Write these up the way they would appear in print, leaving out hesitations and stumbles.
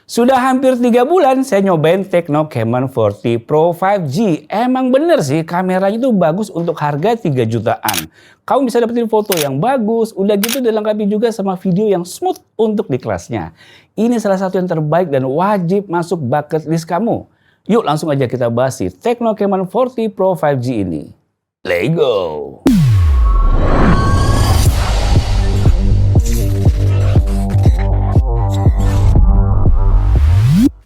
Sudah hampir 3 bulan saya nyobain Tecno Camon 40 Pro 5G. Emang bener sih kameranya itu bagus untuk harga 3 jutaan. Kamu bisa dapetin foto yang bagus, udah gitu dilengkapi juga sama video yang smooth untuk di kelasnya. Ini salah satu yang terbaik dan wajib masuk bucket list kamu. Yuk langsung aja kita bahas si Tecno Camon 40 Pro 5G ini. Let's go!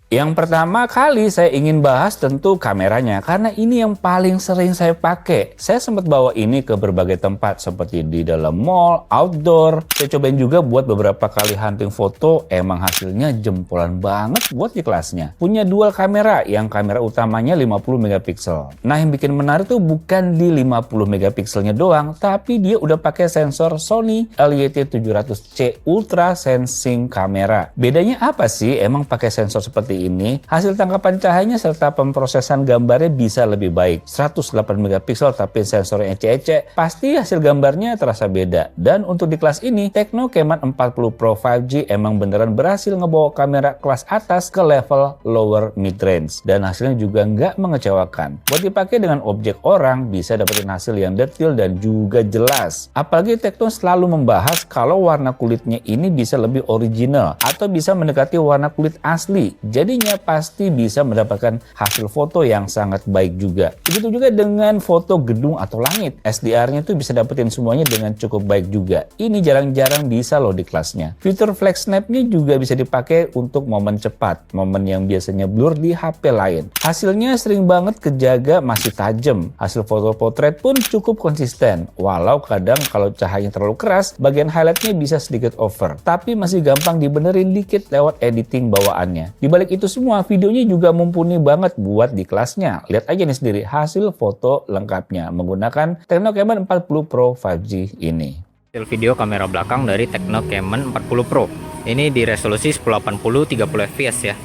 Yang pertama kali saya ingin bahas tentu kameranya, karena ini yang paling sering saya pakai. Saya sempat bawa ini ke berbagai tempat seperti di dalam mall, outdoor. Saya cobain juga buat beberapa kali hunting foto, emang hasilnya jempolan banget buat di kelasnya. Punya dual kamera, yang kamera utamanya 50 megapiksel. Nah yang bikin menarik tuh bukan di 50 megapikselnya doang, tapi dia udah pakai sensor Sony LYT700C Ultra Sensing Camera. Bedanya apa sih emang pakai sensor seperti ini? Hasil tangkapan cahayanya serta pemrosesan gambarnya bisa lebih baik. 108 megapiksel tapi sensornya ece-ece, pasti hasil gambarnya terasa beda. Dan untuk di kelas ini, Tecno Camon 40 Pro 5G emang beneran berhasil ngebawa kamera kelas atas ke level lower mid-range. Dan hasilnya juga nggak mengecewakan. Buat dipakai dengan objek orang, bisa dapetin hasil yang detail dan juga jelas. Apalagi Tecno selalu membahas kalau warna kulitnya ini bisa lebih original atau bisa mendekati warna kulit asli. Jadinya pasti bisa mendapatkan hasil foto yang sangat baik juga. Begitu juga dengan foto gedung atau langit. SDR-nya tuh bisa dapetin semuanya dengan cukup baik juga. Ini jarang-jarang bisa loh di kelasnya. Fitur flex snap-nya juga bisa dipakai untuk momen cepat. Momen yang biasanya blur di HP lain. Hasilnya sering banget kejaga masih tajam. Hasil foto potret pun cukup konsisten. Walau kadang kalau cahayanya terlalu keras, bagian highlight-nya bisa sedikit over. Tapi masih gampang dibenerin dikit lewat editing bawaannya. Di balik itu semua, videonya juga mumpuni banget buat di kelasnya. Lihat aja nih sendiri hasil foto lengkapnya menggunakan Tecno Camon 40 Pro 5G ini. Hasil video kamera belakang dari Tecno Camon 40 Pro. Ini di resolusi 1080 30 fps ya.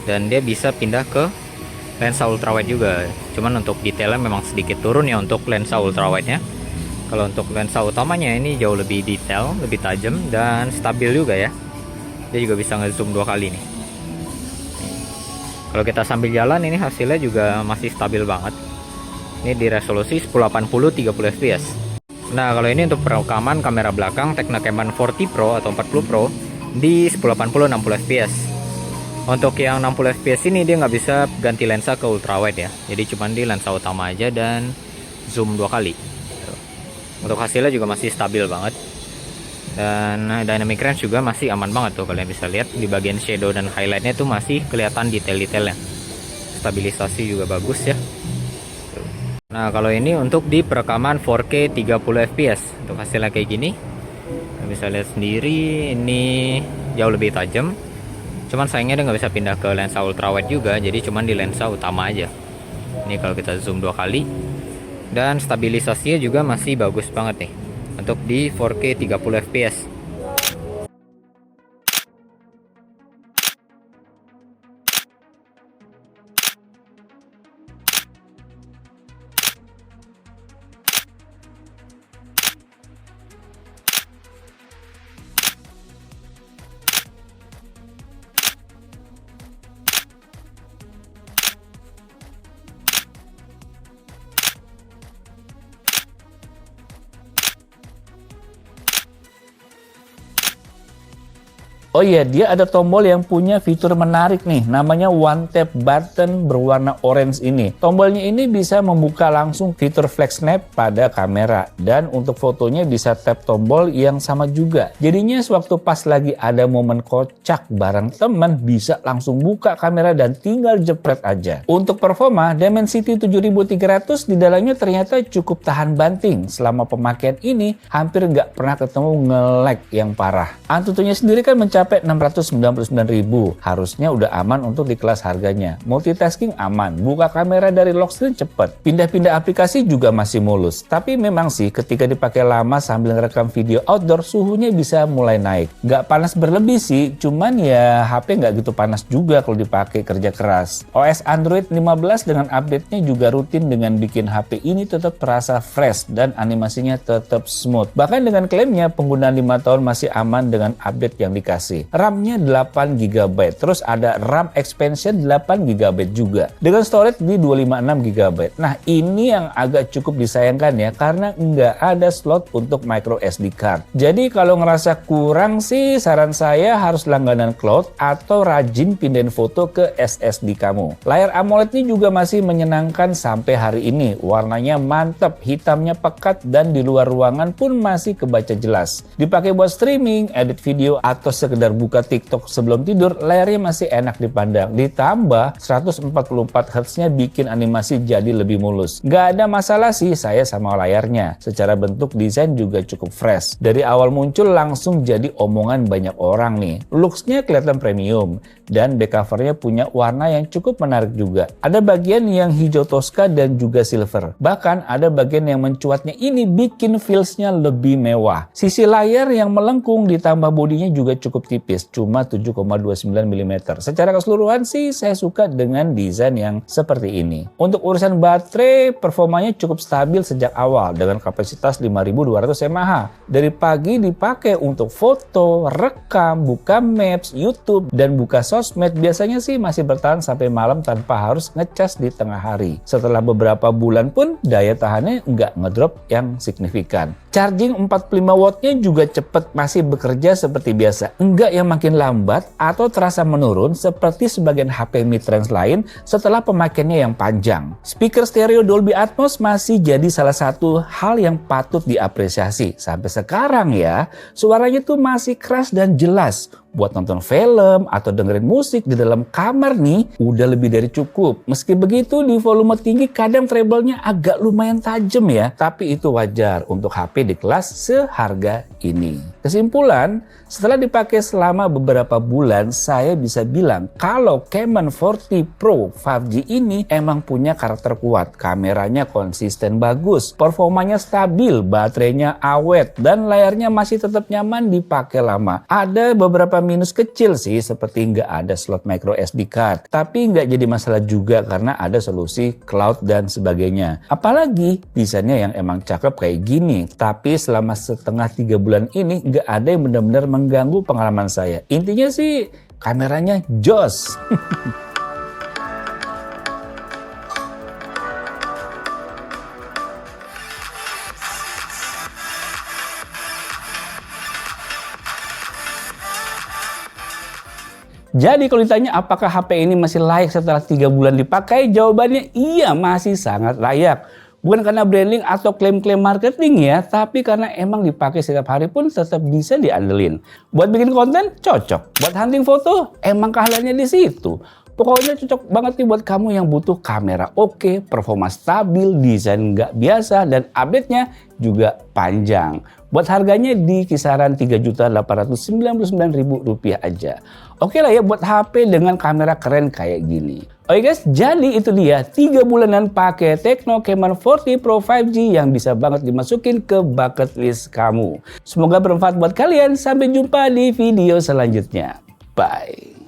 Dan dia bisa pindah ke lensa ultrawide juga. Cuman untuk detailnya memang sedikit turun ya untuk lensa ultrawide-nya. Kalau untuk lensa utamanya ini jauh lebih detail, lebih tajam dan stabil juga ya. Dia juga bisa nge-zoom 2 kali nih. Kalau kita sambil jalan ini hasilnya juga masih stabil banget. Ini di resolusi 1080 30 fps. Nah kalau ini untuk perekaman kamera belakang Tecno Camon 40 Pro atau 40 Pro di 1080 60 fps. Untuk yang 60 fps ini dia nggak bisa ganti lensa ke ultrawide ya. Jadi cuman di lensa utama aja dan zoom 2 kali. Untuk hasilnya juga masih stabil banget. Dan dynamic range juga masih aman banget tuh, kalian bisa lihat di bagian shadow dan highlightnya tuh masih kelihatan detail-detailnya. Stabilisasi juga bagus ya. Nah kalau ini untuk di perekaman 4K 30 fps untuk hasilnya kayak gini, kalian bisa lihat sendiri ini jauh lebih tajam. Cuman sayangnya dia nggak bisa pindah ke lensa ultrawide juga, jadi cuman di lensa utama aja. Ini kalau kita zoom 2 kali, dan stabilisasinya juga masih bagus banget nih untuk di 4K 30 fps. Oh iya, dia ada tombol yang punya fitur menarik nih, namanya One Tap Button berwarna orange ini. Tombolnya ini bisa membuka langsung fitur flex snap pada kamera, dan untuk fotonya bisa tap tombol yang sama juga. Jadinya sewaktu pas lagi ada momen kocak bareng temen, bisa langsung buka kamera dan tinggal jepret aja. Untuk performa, Dimensity 7300 di dalamnya ternyata cukup tahan banting. Selama pemakaian ini, hampir nggak pernah ketemu nge-lag yang parah. Antutunya sendiri kan mencapai 699.000, harusnya udah aman untuk di kelas harganya. Multitasking aman, buka kamera dari lock screen cepet, pindah-pindah aplikasi juga masih mulus. Tapi memang sih ketika dipakai lama sambil ngerekam video outdoor, suhunya bisa mulai naik. Nggak panas berlebih sih, cuman ya HP nggak gitu panas juga kalau dipakai kerja keras. OS Android 15 dengan update-nya juga rutin dengan bikin HP ini tetap terasa fresh dan animasinya tetap smooth. Bahkan dengan klaimnya penggunaan 5 tahun masih aman dengan update yang dikasih. SSD. RAM-nya 8 GB, terus ada RAM expansion 8 GB juga. Dengan storage di 256 GB. Nah, ini yang agak cukup disayangkan ya, karena nggak ada slot untuk micro SD card. Jadi kalau ngerasa kurang sih, saran saya harus langganan cloud atau rajin pindahin foto ke SSD kamu. Layar AMOLED ini juga masih menyenangkan sampai hari ini. Warnanya mantap, hitamnya pekat, dan di luar ruangan pun masih kebaca jelas. Dipakai buat streaming, edit video, atau sekedar buka TikTok sebelum tidur, layarnya masih enak dipandang. Ditambah 144 Hz-nya bikin animasi jadi lebih mulus. Nggak ada masalah sih saya sama layarnya. Secara bentuk desain juga cukup fresh. Dari awal muncul langsung jadi omongan banyak orang nih. Looks-nya kelihatan premium, dan back cover-nya punya warna yang cukup menarik juga. Ada bagian yang hijau toska dan juga silver. Bahkan ada bagian yang mencuatnya ini bikin feels-nya lebih mewah. Sisi layar yang melengkung ditambah bodinya juga cukup tipis, cuma 7,29 mm. Secara keseluruhan sih saya suka dengan desain yang seperti ini. Untuk urusan baterai, performanya cukup stabil sejak awal dengan kapasitas 5200 mAh. Dari pagi dipakai untuk foto, rekam, buka Maps, YouTube, dan buka sosmed, biasanya sih masih bertahan sampai malam tanpa harus ngecas di tengah hari. Setelah beberapa bulan pun daya tahannya nggak ngedrop yang signifikan. Charging 45 wattnya juga cepet, masih bekerja seperti biasa. Enggak yang makin lambat atau terasa menurun seperti sebagian HP mid-range lain setelah pemakaiannya yang panjang. Speaker stereo Dolby Atmos masih jadi salah satu hal yang patut diapresiasi. Sampai sekarang ya, suaranya tuh masih keras dan jelas. Buat nonton film atau dengerin musik di dalam kamar nih, udah lebih dari cukup. Meski begitu, di volume tinggi kadang treble-nya agak lumayan tajam ya. Tapi itu wajar untuk HP di kelas seharga ini. Kesimpulan, setelah dipakai selama beberapa bulan, saya bisa bilang kalau Camon 40 Pro 5G ini emang punya karakter kuat. Kameranya konsisten bagus, performanya stabil, baterainya awet, dan layarnya masih tetap nyaman dipakai lama. Ada beberapa minus kecil sih, seperti nggak ada slot micro SD card. Tapi nggak jadi masalah juga karena ada solusi cloud dan sebagainya. Apalagi desainnya yang emang cakep kayak gini. Tapi selama setengah 3 bulan ini nggak ada yang benar-benar mengganggu pengalaman saya. Intinya sih kameranya jos. Jadi kalau ditanya apakah HP ini masih layak setelah 3 bulan dipakai, jawabannya iya, masih sangat layak. Bukan karena branding atau klaim-klaim marketing ya, tapi karena emang dipakai setiap hari pun tetap bisa diandelin. Buat bikin konten cocok, buat hunting foto emang keahliannya di situ. Pokoknya cocok banget nih buat kamu yang butuh kamera oke, performa stabil, desain nggak biasa, dan update-nya juga panjang. Buat harganya di kisaran Rp3.899.000 aja. Oke lah ya buat HP dengan kamera keren kayak gini. Oke guys, jadi itu dia 3 bulanan pakai Tecno Camon 40 Pro 5G yang bisa banget dimasukin ke bucket list kamu. Semoga bermanfaat buat kalian. Sampai jumpa di video selanjutnya. Bye.